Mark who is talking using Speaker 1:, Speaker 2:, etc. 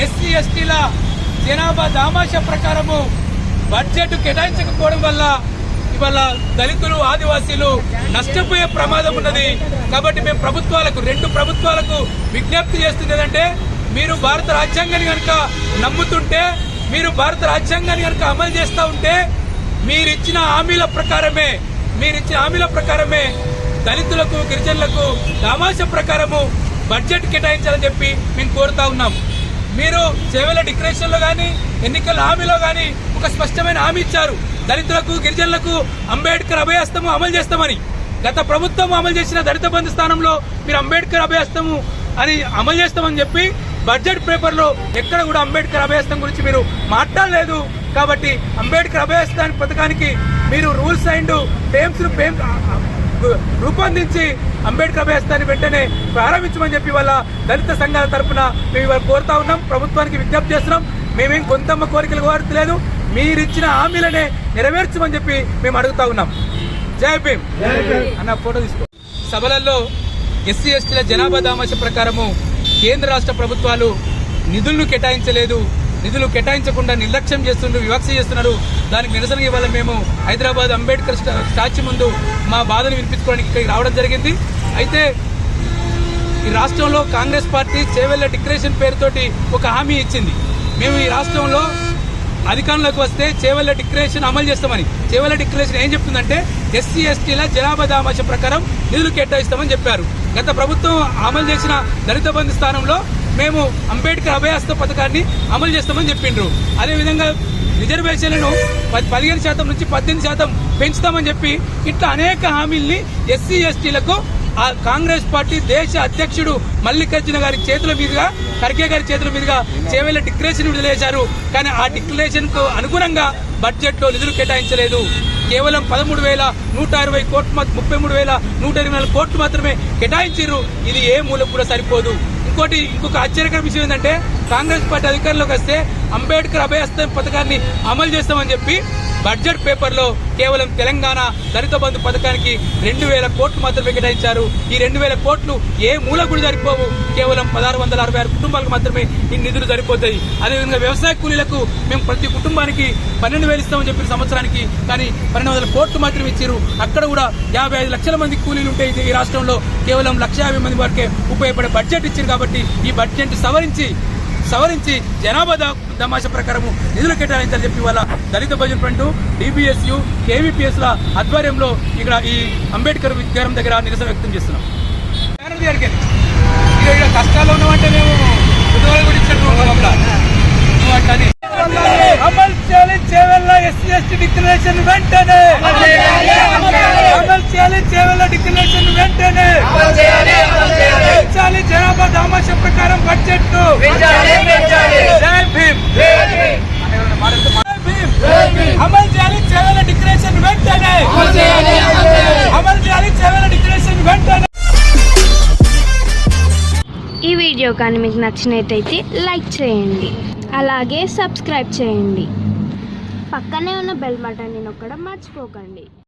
Speaker 1: SC ఎస్టీల జనాభా దామాషా ప్రకారము బడ్జెట్ కేటాయించకపోవడం వల్ల ఇవాళ దళితులు ఆదివాసీలు నష్టపోయే ప్రమాదం ఉన్నది. కాబట్టి మేము రెండు ప్రభుత్వాలకు విజ్ఞప్తి చేస్తున్నదంటే, మీరు భారత రాజ్యాంగాన్ని కనుక నమ్ముతుంటే, మీరు భారత రాజ్యాంగాన్ని కనుక అమలు చేస్తూ ఉంటే, మీరిచ్చిన హామీల ప్రకారమే దళితులకు గిరిజనులకు దామాషా ప్రకారము బడ్జెట్ కేటాయించాలని చెప్పి మేము కోరుతా ఉన్నాం. మీరు చేవెళ్ల డిక్లరేషన్లో కానీ ఎన్నికల హామీలో కానీ ఒక స్పష్టమైన హామీ ఇచ్చారు, దళితులకు గిరిజనులకు అంబేద్కర్ అభయహస్తము అమలు చేస్తామని. గత ప్రభుత్వం అమలు చేసిన దళిత బంధు స్థానంలో మీరు అంబేద్కర్ అభయహస్తము అని అమలు చేస్తామని చెప్పి బడ్జెట్ పేపర్లో ఎక్కడ కూడా అంబేద్కర్ అభయహస్తం గురించి మీరు మాట్లాడలేదు. కాబట్టి అంబేద్కర్ అభయహస్తం పథకానికి మీరు రూల్స్ అండ్ టేమ్స్ రూపొందించి అంబేద్కర్ అభయహస్తాన్ని వెంటనే ప్రారంభించమని చెప్పి వాళ్ళ దళిత సంఘాల తరఫున మేము ఇవాళ కోరుతా ఉన్నాం. ప్రభుత్వానికి విజ్ఞప్తి చేస్తున్నాం. మేమేం కొంతమ్మ కోరికలు కోరట్లేదు, మీరిచ్చిన హామీలనే నెరవేర్చమని చెప్పి మేము అడుగుతా ఉన్నాం. జై భీమ్ అన్న ఫోటో తీసుకో. సభలలో ఎస్సీ ఎస్టీల జనాభా దామాషా ప్రకారము కేంద్ర రాష్ట్ర ప్రభుత్వాలు నిధులను కేటాయించలేదు, నిధులు కేటాయించకుండా నిర్లక్ష్యం చేస్తున్నారు, వివక్ష చేస్తున్నారు. దానికి నిరసనగా ఇవాళ మేము హైదరాబాద్ అంబేద్కర్ స్టాచ్యూ ముందు మా బాధను వినిపించుకోవడానికి ఇక్కడికి రావడం జరిగింది. అయితే ఈ రాష్ట్రంలో కాంగ్రెస్ పార్టీ చేవెళ్ల డిక్లరేషన్ పేరుతోటి ఒక హామీ ఇచ్చింది. మేము ఈ రాష్ట్రంలో అధికారంలోకి వస్తే చేవెళ్ల డిక్లరేషన్ అమలు చేస్తామని. చేవెళ్ల డిక్లరేషన్ ఏం చెప్తుందంటే, ఎస్సీ ఎస్టీల జనాభా దామాషా ప్రకారం నిధులు కేటాయిస్తామని చెప్పారు. గత ప్రభుత్వం అమలు చేసిన దళిత బంధు స్థానంలో మేము అంబేద్కర్ అభయహస్త పథకాన్ని అమలు చేస్తామని చెప్పిండ్రు. అదేవిధంగా రిజర్వేషన్లను 15% నుంచి 18% పెంచుతామని చెప్పి ఇట్లా అనేక హామీల్ని ఎస్సీ ఎస్టీలకు కాంగ్రెస్ పార్టీ దేశ అధ్యక్షుడు మల్లికార్జున గారి చేతుల మీదుగా, ఖర్గే గారి చేతుల మీదుగా చేవెళ్ల డిక్లరేషన్ విడుదల. కానీ ఆ డిక్లరేషన్ కు అనుగుణంగా బడ్జెట్ లో నిధులు కేటాయించలేదు. కేవలం 13,160 కోట్లు, 33,124 కోట్లు మాత్రమే కేటాయించారు. ఇది ఏ మూలకు కూడా సరిపోదు. ఇంకొక ఆశ్చర్యకర విషయం ఏంటంటే, కాంగ్రెస్ పార్టీ అధికారంలోకి వస్తే అంబేద్కర్ అభయహస్తం పథకాన్ని అమలు చేస్తామని చెప్పి బడ్జెట్ పేపర్లో కేవలం తెలంగాణ దళిత బంధు పథకానికి 2,000 కోట్లు మాత్రమే కేటాయించారు. ఈ 2,000 కోట్లు ఏ మూల కూడా సరిపోవు. కేవలం 1,666 కుటుంబాలకు మాత్రమే ఈ నిధులు సరిపోతాయి. అదేవిధంగా వ్యవసాయ కూలీలకు మేము ప్రతి కుటుంబానికి 12,000 ఇస్తామని చెప్పిన సంవత్సరానికి, కానీ 1,200 కోట్లు మాత్రమే ఇచ్చారు. అక్కడ కూడా 55 లక్షల మంది కూలీలు ఉంటే ఈ రాష్ట్రంలో కేవలం 150 మంది వరకే ఉపయోగపడే బడ్జెట్ ఇచ్చారు. కాబట్టి ఈ బడ్జెట్ సవరించి జనాభా దామాషా ప్రకారము నిధులు కేటాయించాలని చెప్పి వాళ్ళ దళిత బహుజన్ ఫ్రంట్, DBSU, KVPS ల ఆధ్వర్యంలో ఇక్కడ ఈ అంబేద్కర్ విగ్రహం దగ్గర నిరసన వ్యక్తం చేస్తున్నాం. కష్టాల్లో ఉన్నామంటే మేము అమలు చేయాలి చేవెళ్ల ఎస్సీ ఎస్టీ డిక్లరేషన్ వెంటనే, అమలు చేయాలి చేవెళ్ల డిక్లరేషన్ వెంటనే, పెంచాలి జనాభా దామాషా ప్రకారం బడ్జెట్ ను. జై భీమ్, అమలు చేయాలి చేవెళ్ల డిక్లరేషన్ వెంటనే, అమలు చేయాలి చేవెళ్ల డిక్లరేషన్ వెంటనే.
Speaker 2: ఈ వీడియో కానీ మీకు నచ్చినట్టయితే లైక్ చేయండి, అలాగే సబ్స్క్రైబ్ చేయండి. పక్కనే ఉన్న బెల్ బటన్ని నొక్కడం మర్చిపోకండి.